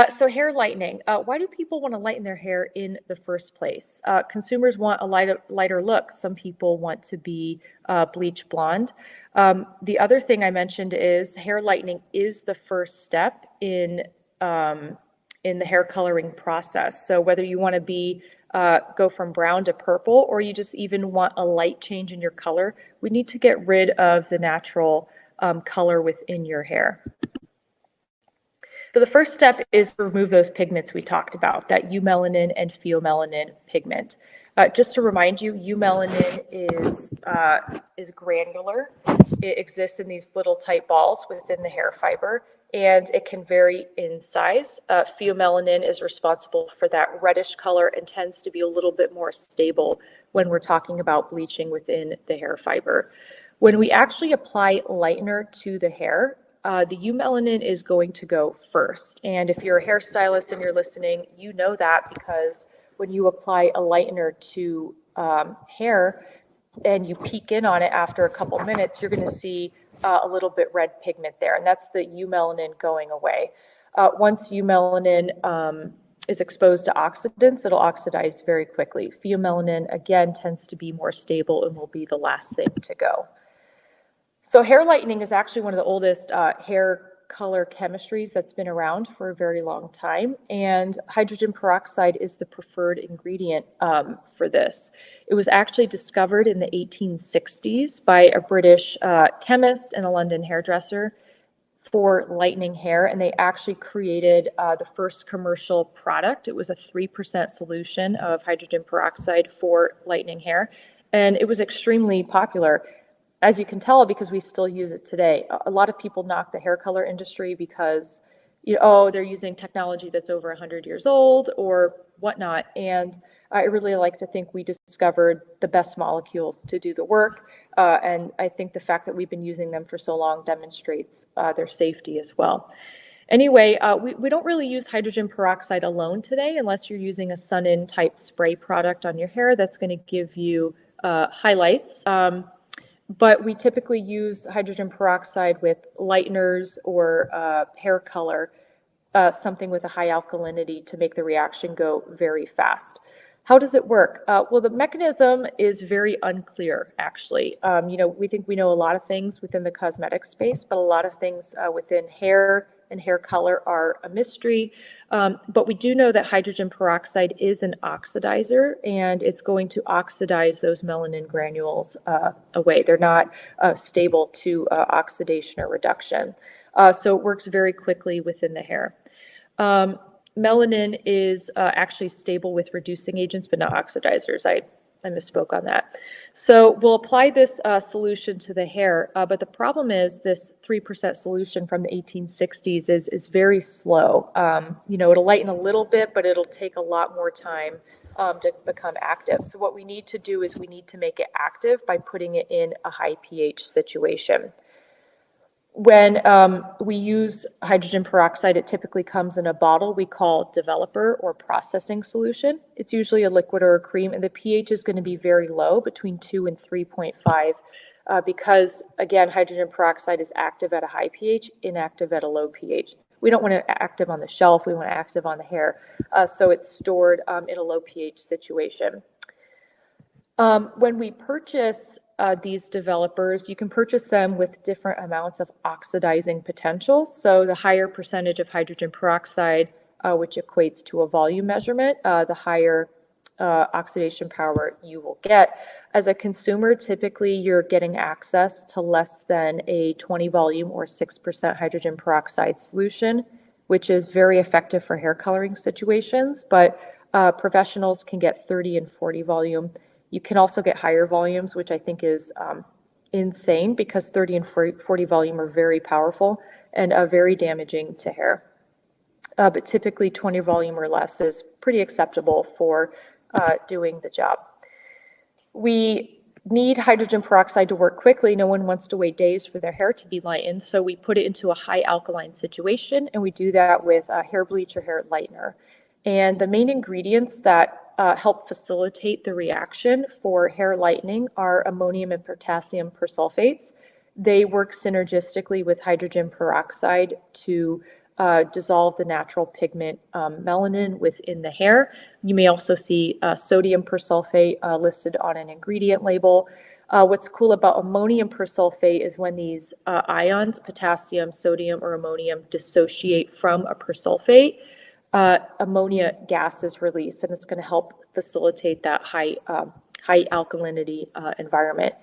So hair lightening. Why do people want to lighten their hair in the first place? Consumers want a lighter look. Some people want to be bleach blonde. The other thing I mentioned is hair lightening is the first step in the hair coloring process. So whether you want to go from brown to purple, or you just even want a light change in your color, we need to get rid of the natural color within your hair. So the first step is to remove those pigments we talked about, that eumelanin and pheomelanin pigment. Just to remind you, eumelanin is granular. It exists in these little tight balls within the hair fiber, and it can vary in size. Pheomelanin is responsible for that reddish color and tends to be a little bit more stable when we're talking about bleaching within the hair fiber. When we actually apply lightener to the hair, the eumelanin is going to go first. And if you're a hairstylist and you're listening, you know that because when you apply a lightener to hair and you peek in on it after a couple minutes, you're going to see a little bit red pigment there. And that's the eumelanin going away. Once eumelanin is exposed to oxidants, it'll oxidize very quickly. Pheomelanin, again, tends to be more stable and will be the last thing to go. So hair lightening is actually one of the oldest hair color chemistries that's been around for a very long time, and hydrogen peroxide is the preferred ingredient for this. It was actually discovered in the 1860s by a British chemist and a London hairdresser for lightening hair, and they actually created the first commercial product. It was a 3% solution of hydrogen peroxide for lightening hair, and it was extremely popular. As you can tell, because we still use it today. A lot of people knock the hair color industry because, they're using technology that's over 100 years old or whatnot. And I really like to think we discovered the best molecules to do the work. And I think the fact that we've been using them for so long demonstrates their safety as well. Anyway, we don't really use hydrogen peroxide alone today unless you're using a sun-in type spray product on your hair that's going to give you highlights. But we typically use hydrogen peroxide with lighteners or hair color, something with a high alkalinity to make the reaction go very fast. How does it work? Well, the mechanism is very unclear, actually. We think we know a lot of things within the cosmetic space, but a lot of things within hair and hair color are a mystery. But we do know that hydrogen peroxide is an oxidizer, and it's going to oxidize those melanin granules away. They're not stable to oxidation or reduction. So it works very quickly within the hair. Melanin is actually stable with reducing agents, but not oxidizers. I misspoke on that. So we'll apply this solution to the hair, but the problem is this 3% solution from the 1860s is very slow. It'll lighten a little bit, but it'll take a lot more time to become active. So what we need to do is we need to make it active by putting it in a high pH situation. When we use hydrogen peroxide, it typically comes in a bottle we call developer or processing solution. It's usually a liquid or a cream, and the pH is going to be very low, between 2 and 3.5, because, again, hydrogen peroxide is active at a high pH, inactive at a low pH. We don't want it active on the shelf. We want it active on the hair, so it's stored in a low pH situation. When we purchase these developers, you can purchase them with different amounts of oxidizing potential. So the higher percentage of hydrogen peroxide, which equates to a volume measurement, the higher oxidation power you will get. As a consumer, typically you're getting access to less than a 20 volume or 6% hydrogen peroxide solution, which is very effective for hair coloring situations, but professionals can get 30 and 40 volume. You can also get higher volumes, which I think is insane because 30 and 40 volume are very powerful and very damaging to hair. But typically 20 volume or less is pretty acceptable for doing the job. We need hydrogen peroxide to work quickly. No one wants to wait days for their hair to be lightened, so we put it into a high alkaline situation, and we do that with hair bleach or hair lightener. And the main ingredients that help facilitate the reaction for hair lightening are ammonium and potassium persulfates. They work synergistically with hydrogen peroxide to dissolve the natural pigment melanin within the hair. You may also see sodium persulfate listed on an ingredient label. What's cool about ammonium persulfate is when these ions, potassium, sodium, or ammonium, dissociate from a persulfate, ammonia gas is released, and it's going to help facilitate that high alkalinity environment.